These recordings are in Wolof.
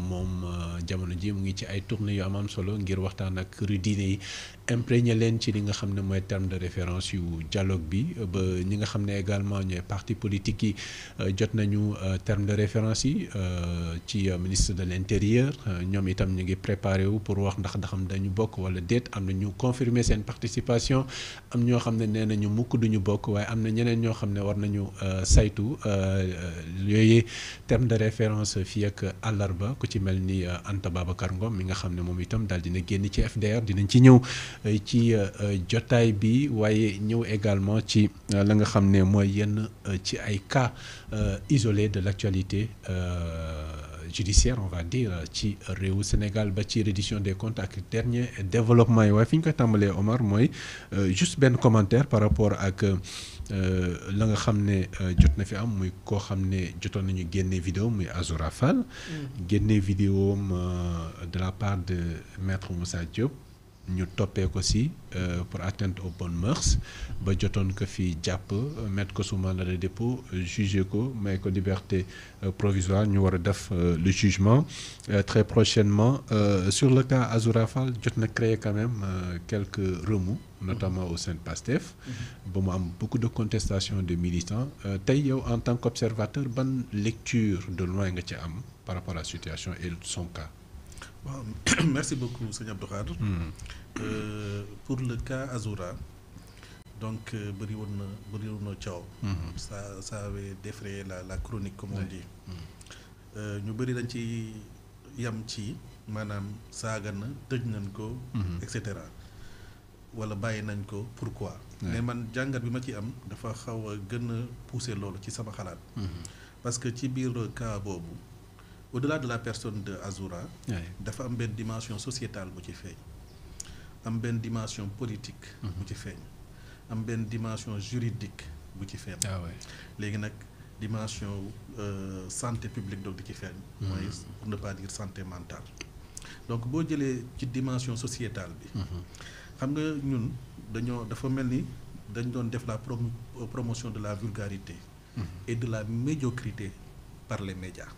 moom jamono ji mu ngi ci ay tournée yu am solo ngir waxtaan ak këru diine yi imprégné leen ci li nga xam ne mooy terme de référence yu dialogue bi ba ñi nga xam ne également ñooy parti politique yi jot nañu terme de référence yi ci ministre de l'intérieur ñoom itam ñu ngi préparé wu pour wax ndax dañu bokk wala déet am na ñu confirmer seen participation am ñoo xam ne nee nañu mukk duñu bokk waaye am na ñeneen ñoo xam ne war nañu saytu yooyu terme de référence fii ak àllarba ku ci mel ni Anta Babacar Ngom mi nga xam ne moom itam daal dina génn ci FDR dinañ ci ñëw ci jotaay bi waaye ñëw également ci la nga xam ne mooy yenn ci ay cas isolés de l'actualité judiciaire on va dire ci réewu Sénégal ba ci reddition des comptes ak dernier développement yi waaye fi ñu koy tàmbalee Omar mooy juste benn commentaire par rapport ak la nga xam ne jot na fi am muy koo xam ne jotoon nañu génne vidéo muy Azoura Fall génne vidéo de la part de maître Moussa Diop ñu toppee ko si pour atteinte aux bonnes mœurs ba jotoon ko fi jàpp mettre ko sous mandat de dépôt jugé ko may ko liberté provisoire ñu war a def le jugement très prochainement sur le cas Azoura Fall jot na créer quand même quelques remous notamment au sein de PASTEF ba mu am beaucoup de contestation de militants tey yow en tant qu'observateur ban lecture de loin nga ci am par rapport à la situation et son cas. Bon, merci beaucoup sëñ Abdou Khadre. Pour le cas Azoura donc bëri woon na coow. ça avait défrayé la chronique comme on dit. ñu bëri dañ ci yam ci maanaam saaga na tëj nañ ko. et cetera wala bàyyi nañ ko pourquoi. mais man jàngat bi ma ci am dafa xaw a gën a pousser loolu ci sama xalaat. parce que ci biir cas boobu. Au-delà de la personne de Azoura dafa am benn dimension sociétale bu ci feeñ am benn dimension politique bu ci feeñ am benn dimension juridique bu ci feeñ léegi nag dimension santé publique donc di ci feeñ mooy pour ne pas dire santé mentale donc boo jëlee ci dimension sociétale bi xam nga ñun dafa mel ni dañ doon def la promotion de la vulgarité et de la médiocrité par les médias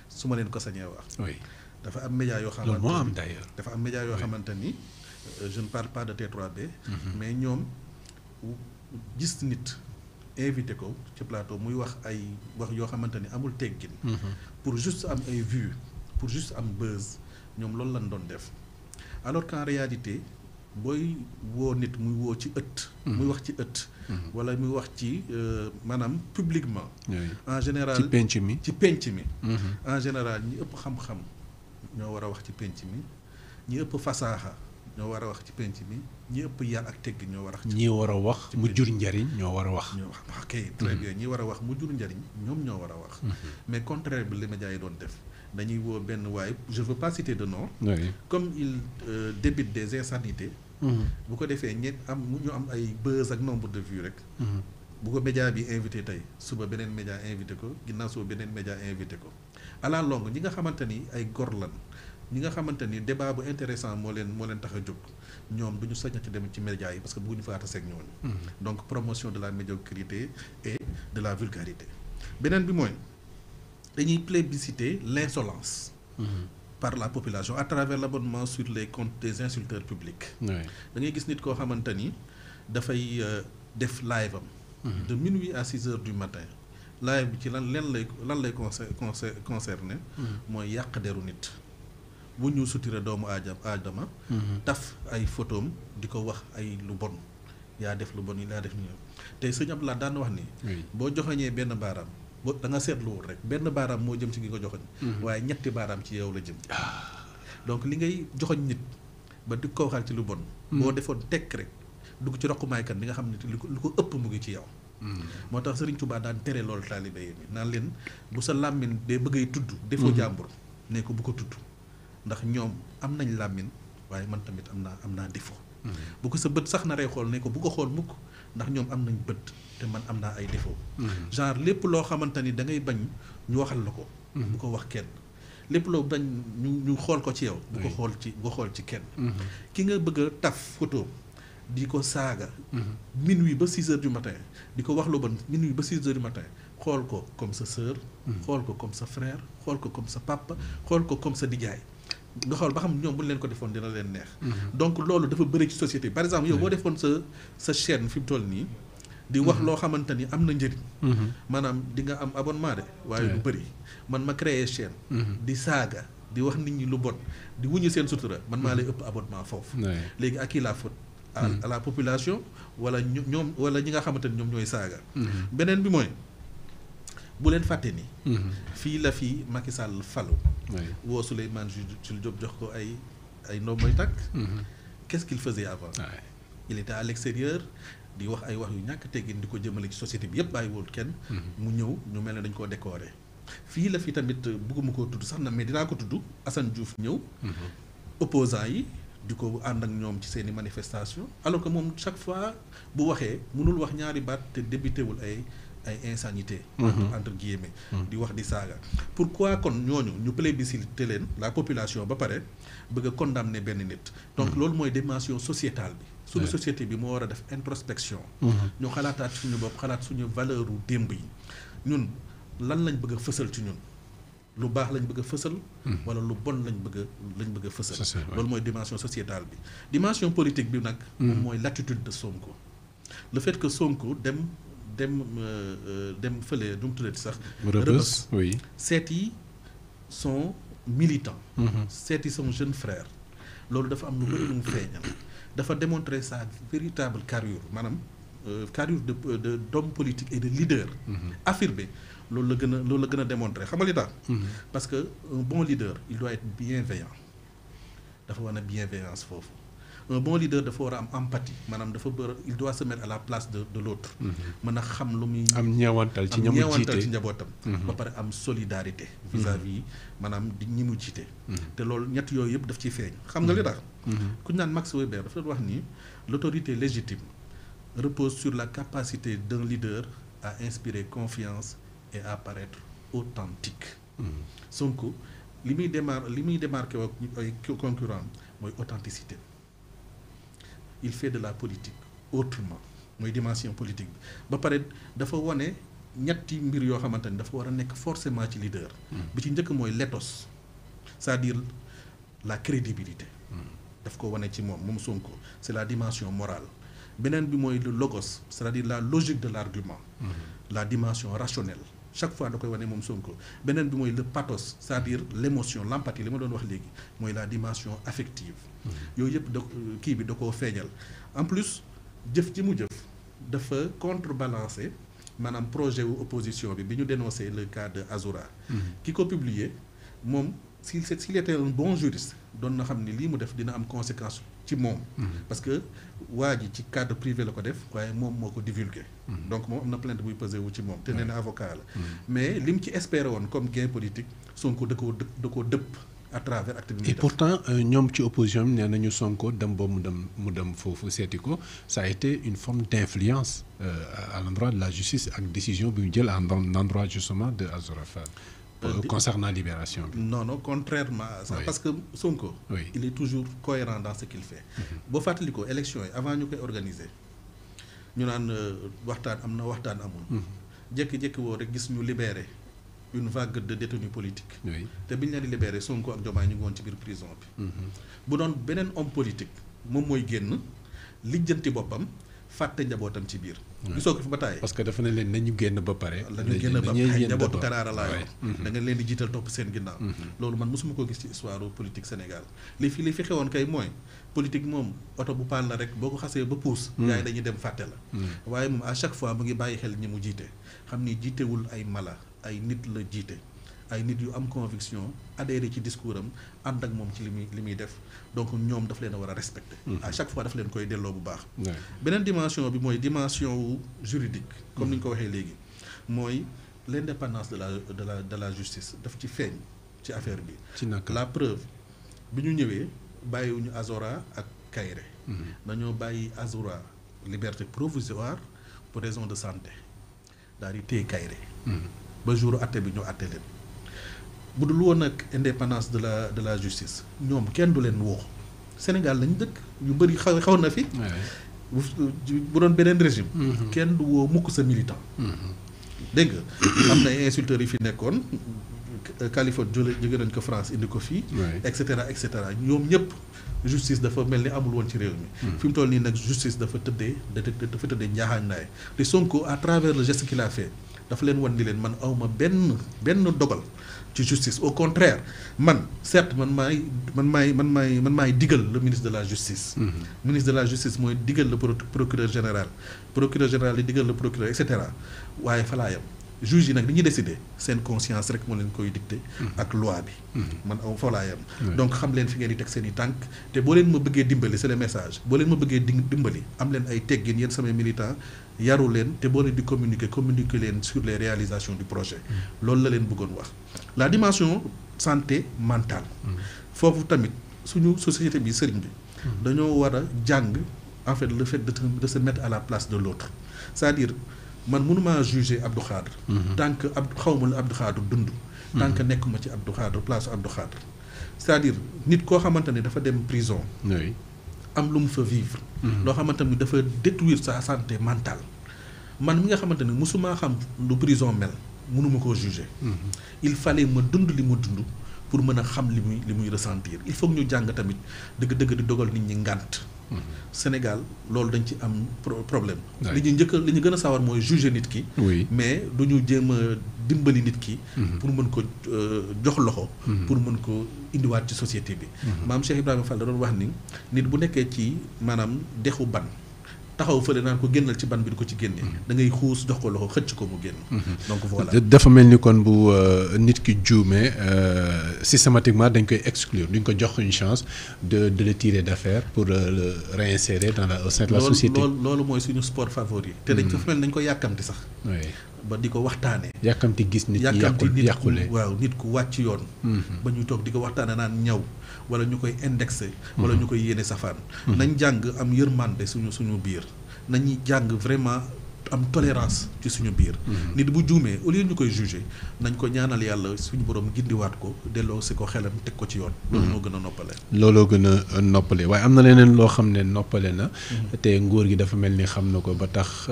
su ma leen ko sañee wax. oui dafa am média yoo xamante loolu moo am d'ailleurs. dafa am média yoo xamante ni je ne parle pas de T3B. mais ñoom gis nit invité ko ci plateau muy wax ay wax yoo xamante ni amul teggin. pour juste am ay vues pour juste am buzz ñoom loolu lañ doon def alors qu'en réalité booy woo nit muy woo ci ëtt. muy wax ci ëtt. wala muy wax ci maanaam publiquement. en général ci penc mi en général ñi ëpp xam-xam ñoo war a wax ci penc mi ñi ëpp fasaaxa ñoo war a wax ci penc mi ñi ëpp yar ak tegg ñoo war a wax. ñi war a wax mu jur njariñ ñoo war a wax. ñoo wax ok très bien ñi war a wax mu jur njariñ ñoom ñoo war a wax. mais contraire bi li médias yi doon def dañuy woo benn waay je veux pas citer de nom. comme il débite des insanités. bu ko defee ñu am ay buzz ak nombre de vues rek. bu ko média bi invité tey suba beneen média invité ko ginnaaw suba beneen média invité ko à la longue ñi nga xamante ni ay gor lan ñi nga xamante ni débat bu intéressant moo leen tax a jóg ñoom du ñu sañati dem ci média yi parce que bëgguñu fa taseeg ñooñu. donc promotion de la médiocrité et de la vulgarité. beneen bi mooy dañuy plébisciter l'insolence. par la population à travers l'abonnement sur les comptes des insulteurs publics. da ngay gis nit koo xamante ni dafay def live am. de minuit à 6 heures du matin live bi ci lan lay concerné. mooy yàq deru nit. bu ñu suturé doomu aadama. taf ay photom di ko wax ay lu bon yaa def lu bon yi yaa def ni tey sëñ Abdoulaye daan wax ni. boo joxoñee benn baaraam. boo da nga seetluwul rek benn baaraam moo jëm ci gi nga joxoñ waaye ñetti baaraam ci yow la jëm. donc li ngay joxoñ nit ba di ko waxal ci lu bon. boo defoon tekk rek dugg ci roqumaay kan di nga xam ne lu ko ëpp mu ngi ci yow. moo tax Serigne Touba daan tere loolu taalibe yi naan leen bu sa làmmiñ bee bëggay tudd. defoo jàmbur ne ko bu ko tudd ndax ñoom am nañ làmmiñ waaye man tamit am naa défaut. bu ko sa bët sax na rey xool ne ko bu ko xool mukk ndax ñoom am nañ bët te man am naa ay défaut. genre lépp loo xamante ni da ngay bañ ñu waxal la ko. bu ko wax kenn lépp loo bañ ñu xool ko ci yow. bu ko xool ci kenn. ki nga bëgg a taf photo di ko saaga. minuit ba 6 heures du matin di ko wax lu bon minuit ba 6 heures du matin xool ko comme sa sœur xool ko comme sa frère xool ko comme sa papa xool ko comme sa nijaay nga xool ba xam ñoom bu ñu leen ko defoon dina leen neex donc loolu dafa bëri ci société par exemple yow boo defoon sa chaîne fi mu toll nii di wax loo xamante ni am na njëriñ maanaam di nga am abonnement de waaye du bëri man ma créer chaîne di saaga di wax nit ñi lu bon di wuñu seen sutura man maa lay ëpp abonnement foofu léegi à qui la faute à la population wala ñoom wala ñi nga xamante ni ñoom ñooy saaga beneen bi mooy bu leen fàtte ni fii la fi Macky Sall falu woo Souleymane Jules Diop jox ko ay ndomboy tàkk qu'est-ce qu'il faisait avant il était à l'extérieur di wax ay wax yu ñàkk teggin di ko jëmale ci société bi yëpp bàyyiwul kenn mu ñëw ñu mel ne dañ koo décorer fii la fi tamit bëgguma koo tudd sax na mais dinaa ko tudd Assane Diouf ñëw opposants yi di ko ànd ak ñoom ci seeni manifestation alors que moom chaque fois bu waxee mënul wax ñaari baat te débuté wul ay insanité entre guillemets di wax di saaga pourquoi kon ñooñu ñu plébiscité leen la population ba pare bëgg a condamner benn nit donc loolu mooy dimension sociétale bi suñu société bi moo war a def introspection ñu xalaataat suñu bopp xalaat suñu valeur u démb yi ñun lan lañ bëgg a fësal ci ñun lu baax lañ bëgg a fësal wala lu bon lañ bëgg a fësal loolu mooy dimension sociétale bi dimension politique bi nag moom mooy l'attitude de Sonko le fait que Sonko dem fële nu mu tuddati sax Rebeuss seeti son militant seeti son jeune frère loolu dafa am lu bëri lu mu feeñal dafa démontrer sa véritable carrure maanaam carrure de d'homme politique et de leader affirmé loolu la gën a démontrer xam nga li tax parce que un bon leader il doit être bienveillant dafa war a bienveillance foofu un bon leader dafa war a am empathie maanaam dafa bëri il doit se mettre à la place de l'autre mën a xam lu muy am ñeewantal ci njabootam ba pare am solidarité vis-à-vis maanaam di ñi mu jiite te loolu ñett yooyu yëpp daf ciy feeñ xam nga li tax ku ñu naan Max Weber dafa wax ni l'autorité légitime repose sur la capacité d'un leader à inspirer confiance et à paraître authentique Sonko li muy démarqué ak ay concurrent mooy authenticité il fait de la politique autrement mooy dimension politique bi ba pare dafa wane ñetti mbir yoo xamante ni dafa war a nekk forcément ci leader bi ci njëkk mooy l'éthos c'est-à-dire la crédibilité daf ko wane ci moom Sonko c'est la dimension morale beneen bi mooy le logos c'est-à-dire la logique de l'argument la dimension rationnelle chaque fois da koy wane moom Sonko beneen bi mooy le pathos c'est-à-dire l'émotion l'empathie li ma doon wax léegi mooy la dimension affective yooyu yëpp kii bi da koo feeñal en plus jëf ji mu jëf dafa contrebalancer maanaam projet wu opposition bi ñu dénoncé le cas de Azoura ki ko publier moom s'il était un bon juriste doon na xam ni lii mu def dina am conséquence ci moom parce que waa ji ci cadre privé la ko def waaye moom moo ko divulgué donc moom am na plainte buy pesé wu ci moom te nee na avocat la mais lim ci espéré woon comme gain politique Sonko da koo dëpp à travers activité et pourtant ñoom ci opposition bi nee nañu Sonko dem ba mu dem foofu seeti ko ça a été une forme d'influence à l'endroit de la justice ak décision bi mu jël à l'endroit justement de Azoura Fall concernant libération bi. Non, contrairement à ça. Oui. Parce que Sonko, il est toujours cohérent dans ce qu'il fait. Boo fàttali ko élection yi avant ñu koy organiser ñu naan waxtaan am na waxtaan amul. jékki-jékki woo rek gis ñu libérer une vague de détenus politiques. te biñ leen di libérer Sonko ak Diomaye ñu ngi woon ci biir prison bi. bu doon beneen homme politique moom mooy génn lijjanti boppam. fàtte njabootam ci biir. gisoo ko fi ba taay. parce que dafa ne leen nañu génn ba pare. la ñu génn ba pare njabootu Karaara laa yor. da nga leen di jiital topp seen ginnaaw. loolu man mosuma ko gis ci histoire politique Sénégal li fi xewoon kay mooy politique moom oto bu paan la rek boo ko xasee ba puus. gars yi dañuy dem fàtte la. waaye moom à chaque fois mu ngi bàyyi xel ñi mu jiite xam ni jiitewul ay mala ay nit la jiite. ay nit yu am conviction adhéré ci discours am ànd ak moom ci li muy def donc ñoom daf leen a war a respecter. à chaque fois daf leen koy delloo bu baax. beneen dimension bi mooy dimension wu juridique. comme ni ñu ko waxee léegi mooy l'indépendance de la justice daf ci feeñ ci affaire bi. ci naka la preuve bi ñu ñëwee bàyyiwuñu Azora ak Kairé. dañoo bàyyi Azora liberté provisoire pour raison de santé daal di téye Kairé. ba jour àtte bi ñu àtte leen. bu dul woon nag indépendance de la justice ñoom kenn du leen woo Sénégal lañ dëkk yu bëri xaw na fi. bu doon beneen régime. kenn du woo mukk sa militant. dégg nga am na ay insulteurs yi fi nekkoon Californie jóge nañ ko France indi ko fii et cetera ñoom ñëpp justice dafa mel ni amul woon ci réew mi fi mu toll nii nag justice dafa tëddee njaaxaan naay te Sonko à travers le geste qu'il a fait dafa leen wan ni leen man awma benn dogal ci justice au contraire man certes man maay digal le ministre de la justice ministre de la justice mooy digal le procureur général di digal le procureur et cetera waaye fa laa yam juge yi nag li ñuy décider seen conscience rek moo leen koy dicté ak loi bi man aw fa laa yam donc xam leen fi ngeen di teg seen i tànk te boo leen ma bëggee dimbali c'est le message boo leen ma bëggee dimbali am leen ay teggin yéen samay militants yaru leen te boo leen di communiquer leen sur les réalisations du projet loolu la leen bëggoon wax la dimension santé mentale foofu tamit suñu société bi sëriñ bi dañoo war a jàng en fait le fait de se mettre à la place de l'autre c'est-à-dire man mënumaa juger Abdou Khadre tant que xawma la Abdou Khadre dund tant que nekkuma ci Abdou Khadre place Abdou Khadre c'est-à-dire nit koo xamante ne dafa dem prison am lu mu fa vivre loo xamante ni dafa détruire sa santé mentale man mi nga xamante ne mësumaa xam lu prison mel mënuma koo juger il fallait ma dund li ma dund pour mën a xam li muy ressentir il faut que ñu jàng tamit dëgg di dogal nit ñi ngànt Sénégal loolu dañ ci am problème li ñu gën a sawar mooy juger nit ki mais du ñu jéem a dimbali nit ki pour mën ko jox loxo pour mën ko indiwaat ci société bi maam Cheikh Ibrahima Fall da doon wax ni nit bu nekkee ci maanaam dexu ban taxaw fële naan ko génnal ci ban bi di ko ci génne da ngay xuus jox ko loxo xëcc ko mu génn donc voilà dafa mel ni kon bu nit ki juumee systématiquement dañ koy exclure duñ ko jox une chance de le tirer d'affaire pour le réinsérer au sein de la société loolu mooy suñu sport favori te dañ dafa mel ni dañ ko yàkkamti sax ba di ko waxtaanee yàkkamti gis nit ñi yàqule waaw nit ku wàcc yoon ba ñuy toog di ko waxtaanee naan ñaw wala ñu koy indexé wala ñu koy yéene safaan nañ jàng am yërmande suñu biir nañuy jàng vraiment am tolérance ci suñu biir nit bu juumee au lieu ñu koy juger nañ ko ñaanal yàlla suñu borom gindiwaat ko delloo si ko xelam teg ko ci yoon loolu moo gën a noppale looloo gën a noppale waaye am na leneen loo xam ne noppale na te nguur gi dafa mel ni xam na ko ba tax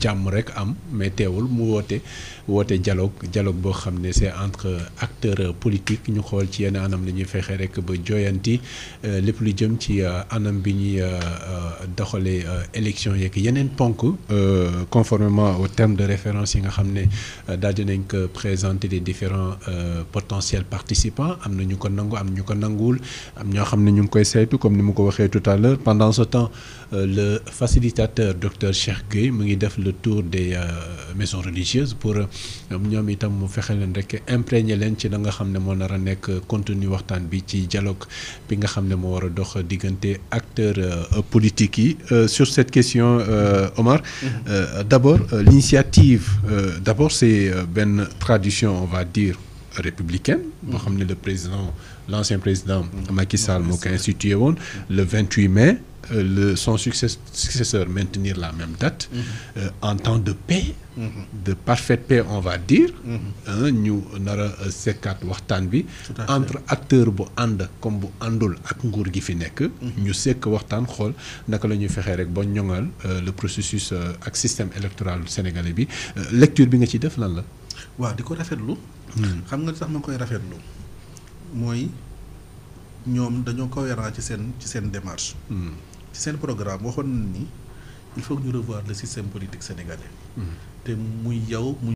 jàmm rek am mais teewul mu woote dialogue boo xam ne c'est entre acteurs politiques ñu xool ci yenn anam la ñuy fexe rek ba jooyanti lépp lu jëm ci anam bi ñuy doxalee élection yeeg yeneen ponk conformément aux termes de référence yi nga xam ne daal dinañ ko présenter les différents potentiels participants am na ñu ko nangu am ñu ko nanguwul am ñoo xam ne ñu ngi koy saytu comme ni mu ko waxee tout à l'heure pendant ce temps le facilitateur docteur Cheikh Gueye mu ngi def le tour des maisons religieuses pour ñoom itam mu fexe leen rek imprégner leen ci la nga xam ne moo nar a nekk contenu waxtaan bi ci dialogue bi nga xam ne moo war a dox diggante acteurs politiques yi sur cette question Omar d'abord l'initiative d'abord c'est benn tradition on va dire républicaine boo xam ne l'ancien président Macky Sall moo ko institué woon le 28 mai son successeur maintenir la même date en temps de paix de parfaite paix on va dire ñu nar a sekkaat waxtaan bi entre acteur bu ànd comme bu àndul ak nguur gi fi nekk ñu sekk waxtaan xool naka la ñuy fexee rek ba ñoŋal le processus ak système électoral sénégalais bi lecture bi nga ci def lan la waaw di ko rafetlu xam nga sax ma koy rafetlu mooy ñoom dañoo cohérent ci seen démarche ci seen programme waxoon na ni il faut que ñu revoir le système politique sénégalais te muy yow